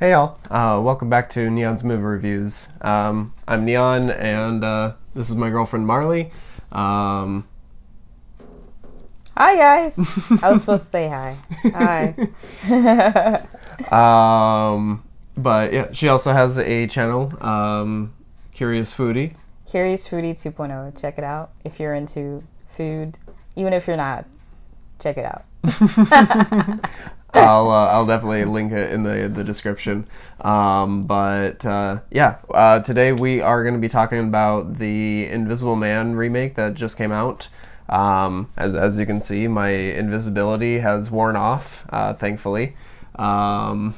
Hey y'all, welcome back to Neon's Movie Reviews. I'm Neon, and this is my girlfriend Marlee. Hi guys. I was supposed to say hi. Hi. But yeah, she also has a channel, Curious Foodie. Curious Foodie 2.0. Check it out if you're into food. Even if you're not, check it out. I'll definitely link it in the description. Today we are going to be talking about the Invisible Man remake that just came out. As you can see, my invisibility has worn off, thankfully. I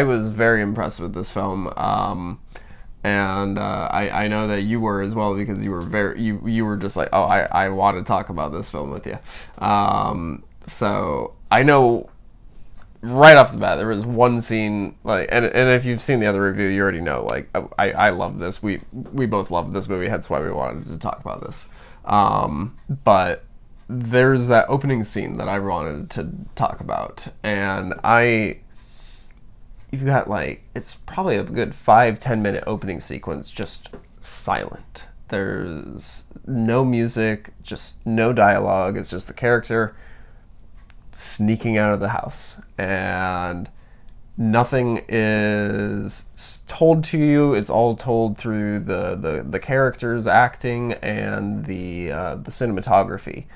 was very impressed with this film. I know that you were as well, because you were you were just like, oh, I want to talk about this film with you. So I know right off the bat there was one scene, like, and if you've seen the other review, you already know, like, I love this. We both love this movie. That's why we wanted to talk about this. But there's that opening scene that I wanted to talk about, and you've got, like, it's probably a good 5-10 minute opening sequence, just silent. There's no music, just no dialogue. It's just the character sneaking out of the house, and nothing is told to you. It's all told through the characters acting and the cinematography.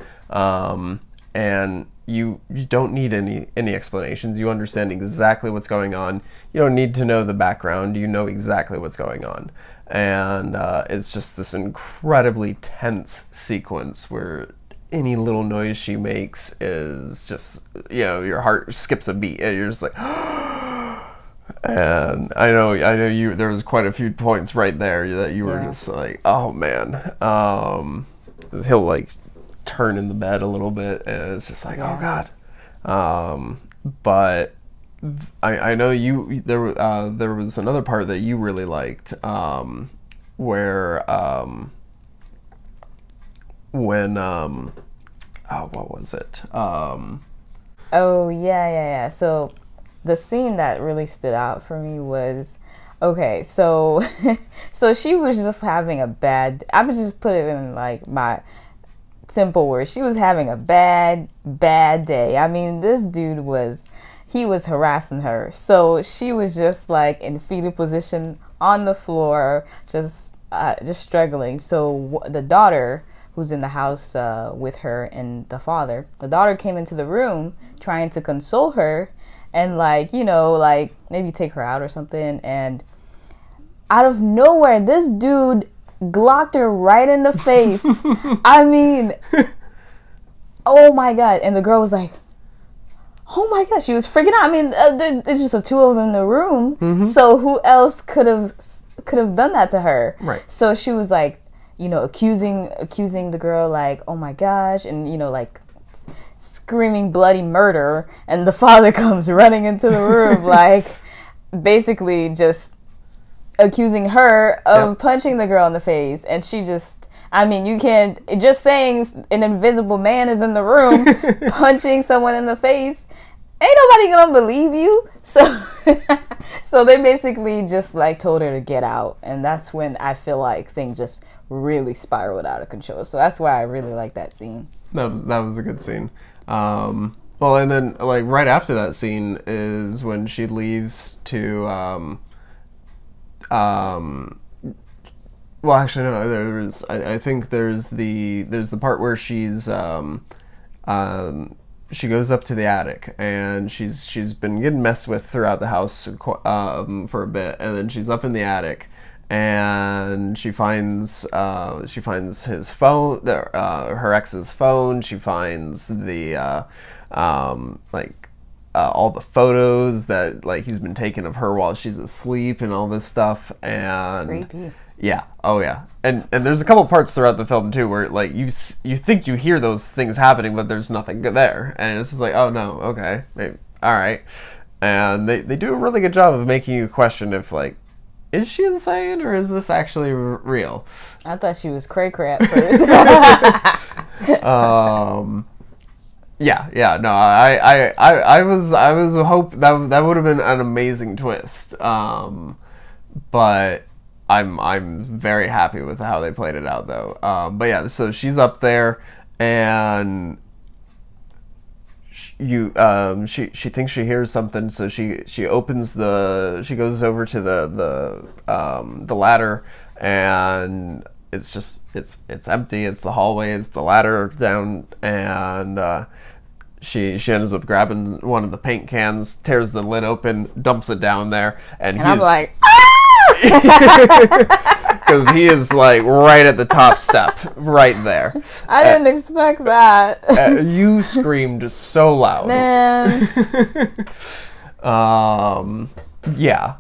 And you don't need any explanations. You understand exactly what's going on. You don't need to know the background. You know exactly what's going on. And it's just this incredibly tense sequence where any little noise she makes is just, your heart skips a beat, and you're just like, and I know you, there was quite a few points right there that you were just like, oh man. He'll, like, turn in the bed a little bit, and it's just like, oh god. But I know there was another part that you really liked, where when what was it? Oh yeah. So the scene that really stood out for me was, okay, so so she was just having a bad, I would just put it in, like, my simple words. She was having a bad day. I mean, this dude was harassing her. So she was just, like, in fetal position on the floor, just struggling. So the daughter, who's in the house with her, and the daughter came into the room trying to console her and, like, like, maybe take her out or something. And out of nowhere, this dude glocked her right in the face. I mean, oh my god. And the girl was like, oh my god, she was freaking out. I mean, there's just the two of them in the room. Mm-hmm. So who else could have done that to her? Right. So she was like, accusing the girl, like, oh my gosh, and like screaming bloody murder. And the father comes running into the room, like, basically just accusing her of punching the girl in the face. And she just, I mean, you can't, just saying an invisible man is in the room punching someone in the face, ain't nobody gonna believe you. So they basically just, like, told her to get out. And that's when I feel like things just really spiraled out of control. So that's why I really like that scene. That was a good scene. Well, and then, like, right after that scene is when she leaves to well, actually, no. I think there's the part where she's she goes up to the attic, and she's been getting messed with throughout the house for a bit, and then she's up in the attic, and she finds his phone, her ex's phone. She finds the all the photos that, like, he's been taking of her while she's asleep and all this stuff. And creepy. Yeah. Oh yeah. And there's a couple parts throughout the film too where, like, you think you hear those things happening, but there's nothing there, and it's just like, oh no, okay, maybe, all right. And they do a really good job of making you question if, like, is she insane or is this actually real? I thought she was cray-cray at first. Yeah. No, I was hope that would have been an amazing twist. But I'm very happy with how they played it out, though. But yeah, so she's up there, and she thinks she hears something, so she opens she goes over to the ladder, and it's empty. It's the hallway, it's the ladder down, and she ends up grabbing one of the paint cans, tears the lid open, dumps it down there, and I'm like, because he is like right at the top step, right there. I didn't expect that. You screamed so loud, man. Yeah.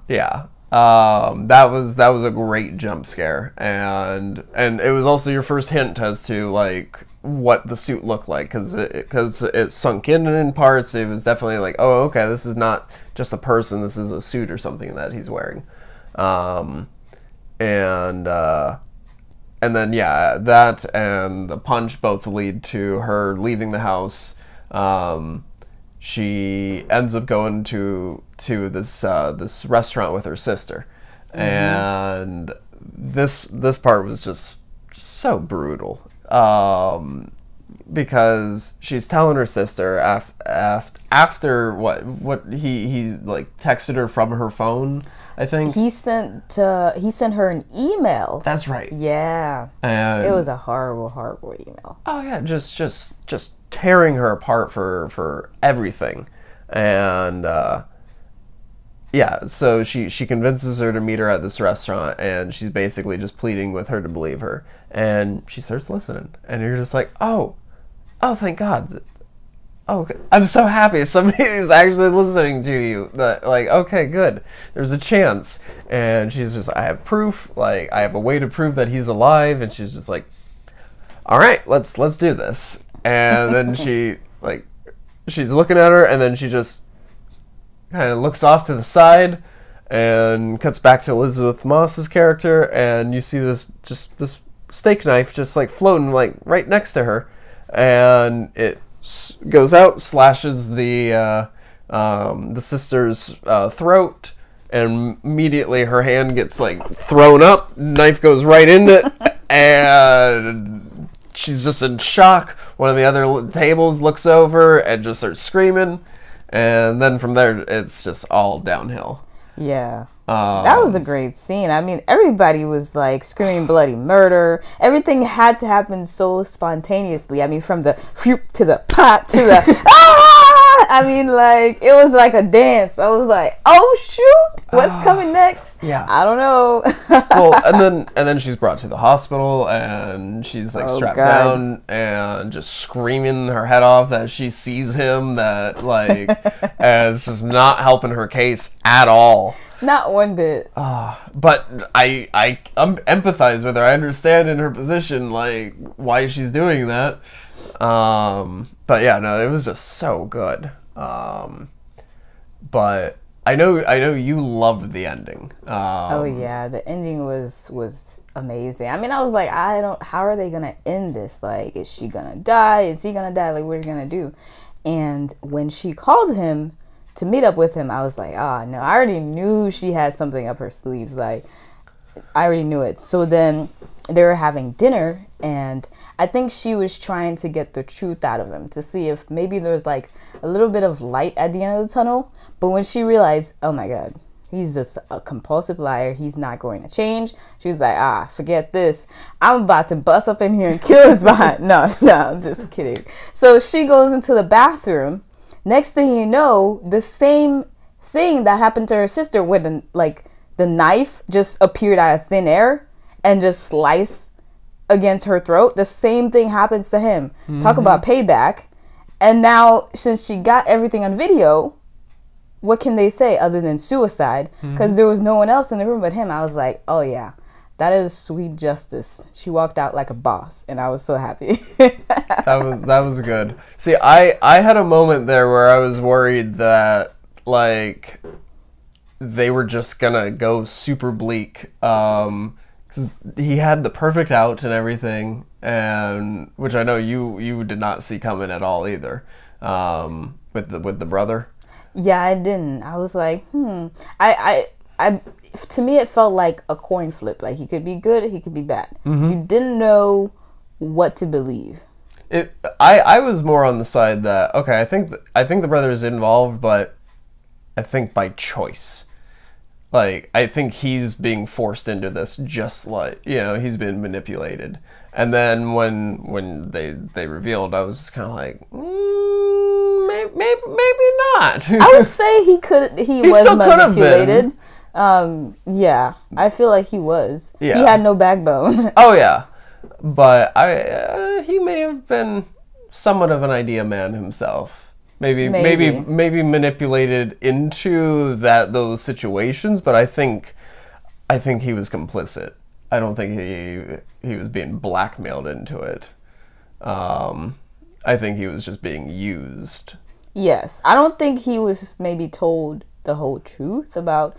That was a great jump scare, and it was also your first hint as to like what the suit looked like, because it sunk in parts. It was definitely like, oh, okay, this is not just a person, this is a suit or something that he's wearing. And then yeah, that and the punch both lead to her leaving the house. She ends up going to this restaurant with her sister, and this part was just so brutal. Because she's telling her sister after what he like texted her from her phone, I think. He sent her an email. That's right. Yeah. And it was a horrible email. Oh yeah, just tearing her apart for everything. And yeah, so she convinces her to meet her at this restaurant, and she's basically just pleading with her to believe her. And she starts listening, and you're just like, oh, thank God. Oh, I'm so happy somebody is actually listening to you. That, like, okay, good. There's a chance. And she's just, I have proof. Like, I have a way to prove that he's alive. And she's just like, all right, let's do this. And then she's looking at her, and then she just kind of looks off to the side and cuts back to Elizabeth Moss's character, and you see this steak knife just like floating like right next to her, and it goes out, slashes the sister's throat, and immediately her hand gets like thrown up, knife goes right into it, and she's just in shock. One of the other tables looks over and just starts screaming, and then from there it's just all downhill. Yeah. That was a great scene. I mean, everybody was like screaming bloody murder. Everything had to happen so spontaneously. I mean, from the phew to the pot to the ah! I mean, like, it was like a dance. I was like, oh shoot, what's coming next? Yeah, I don't know. Well, and then she's brought to the hospital, and she's like strapped down and just screaming her head off that she sees him. That like, and it's just not helping her case at all. Not one bit. But I empathize with her. I understand in her position, like, why she's doing that. But yeah, no, it was just so good. But I know you loved the ending. Oh yeah, the ending was amazing. I mean, I was like, how are they gonna end this? Like, is she gonna die? Is he gonna die? Like, what are you gonna do? And when she called him to meet up with him, I was like, no, I already knew she had something up her sleeves. Like, I already knew it. So then they were having dinner, and I think she was trying to get the truth out of him to see if maybe there was like a little bit of light at the end of the tunnel. But when she realized, oh my God, he's just a compulsive liar, he's not going to change, she was like, forget this. I'm about to bust up in here and kill his behind. No, I'm just kidding. So she goes into the bathroom. Next thing you know, the same thing that happened to her sister with the knife just appeared out of thin air and just sliced against her throat. The same thing happens to him. Mm-hmm. Talk about payback. And now, since she got everything on video, what can they say other than suicide? Because there was no one else in the room but him. I was like, oh yeah, that is sweet justice. She walked out like a boss, and I was so happy. That was good. See, I had a moment there where I was worried that like they were just gonna go super bleak. 'Cause he had the perfect out and everything, and which I know you did not see coming at all either. with the brother. Yeah, I didn't. I was like, I to me it felt like a coin flip. Like he could be good, he could be bad. You didn't know what to believe. I was more on the side that okay, I think the brother is involved, but I think by choice. Like I think he's being forced into this, just like he's been manipulated. And then when they revealed, I was just kind of like, maybe not. I would say he was manipulated. Yeah, I feel like he was. Yeah. He had no backbone. Oh yeah, but he may have been somewhat of an idea man himself. Maybe manipulated into those situations, but I think he was complicit. I don't think he was being blackmailed into it. I think he was just being used. Yes, I don't think he was maybe told the whole truth about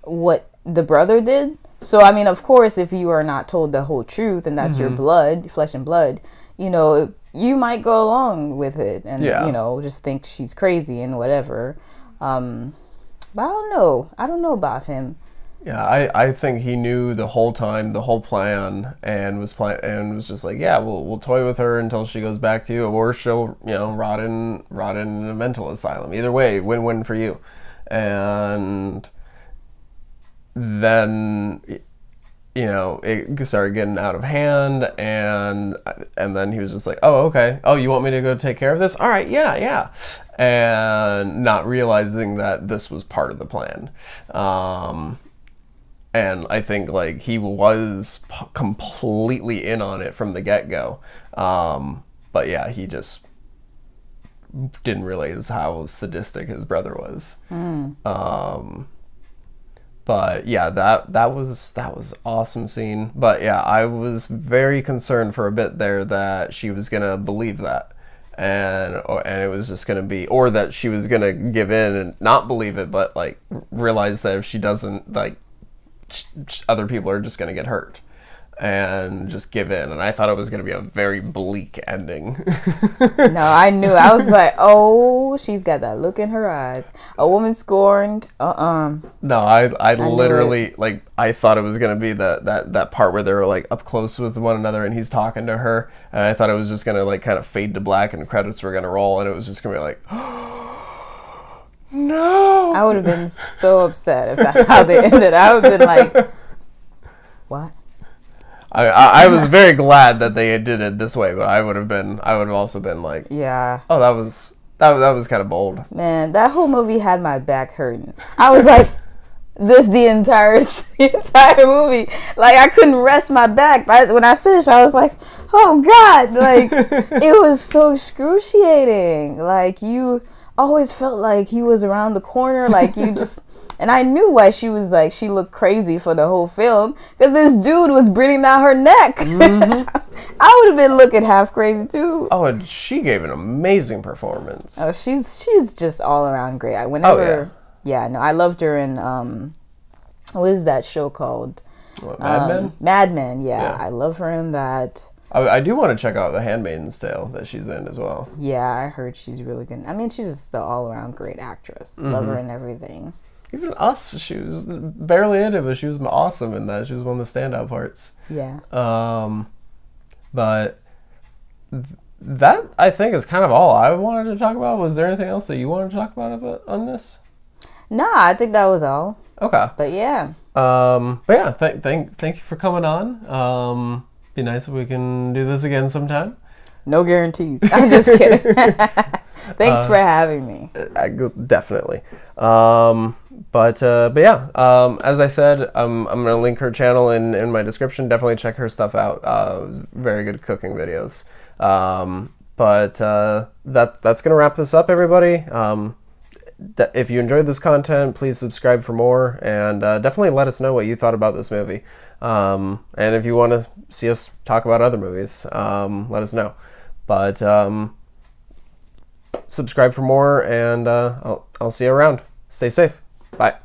what the brother did. So I mean, of course, if you are not told the whole truth and that's your blood, flesh and blood, you might go along with it and just think she's crazy and whatever. But I don't know. I don't know about him. Yeah, I think he knew the whole time, the whole plan, and was just like, yeah, we'll toy with her until she goes back to you, or she'll rot in a mental asylum. Either way, win-win for you. And then it started getting out of hand, and then he was just like, oh, okay, oh, you want me to go take care of this? All right, yeah, and not realizing that this was part of the plan. And I think like he was completely in on it from the get-go. But yeah, he just didn't realize how sadistic his brother was. But yeah, that was awesome scene. But yeah, I was very concerned for a bit there that she was gonna believe that, and it was just gonna be, or that she was gonna give in and not believe it, but like realize that if she doesn't, like other people are just gonna get hurt, and just give in. And I thought it was going to be a very bleak ending. No, I knew. I was like, oh, she's got that look in her eyes. A woman scorned. No, I literally, like, I thought it was going to be that part where they were, like, up close with one another and he's talking to her. And I thought it was just going to, like, kind of fade to black and the credits were going to roll. And it was just going to be like, no. I would have been so upset if that's how they ended. I would have been like, what? I was very glad that they did it this way, but I would have also been like, yeah, oh, that was kind of bold. Man, that whole movie had my back hurting. I was like, the entire movie, like I couldn't rest my back. When I finished, I was like, oh God, like it was so excruciating. Like you always felt like he was around the corner, like you just. And I knew why she was like, she looked crazy for the whole film, because this dude was breathing down her neck. Mm-hmm. I would have been looking half crazy too. Oh, and she gave an amazing performance. Oh, she's just all around great. I loved her in what is that show called? What, Mad Men? Mad Men, yeah. I love her in that. I do want to check out The Handmaid's Tale that she's in as well. Yeah, I heard she's really good. I mean, she's just an all-around great actress. Mm-hmm. Love her in everything. Even Us, she was barely in it, but she was awesome in that. She was one of the standout parts. Yeah. But that, I think, is kind of all I wanted to talk about. Was there anything else that you wanted to talk about on this? Nah, I think that was all. Okay. But yeah. But yeah, thank you for coming on. Be nice if we can do this again sometime. No guarantees. I'm just kidding. Thanks for having me. Definitely. But yeah, as I said, I'm going to link her channel in my description. Definitely check her stuff out. Very good cooking videos. But that's going to wrap this up, everybody. If you enjoyed this content, please subscribe for more, and definitely let us know what you thought about this movie. And if you want to see us talk about other movies, let us know. But subscribe for more, and I'll see you around. Stay safe. Bye.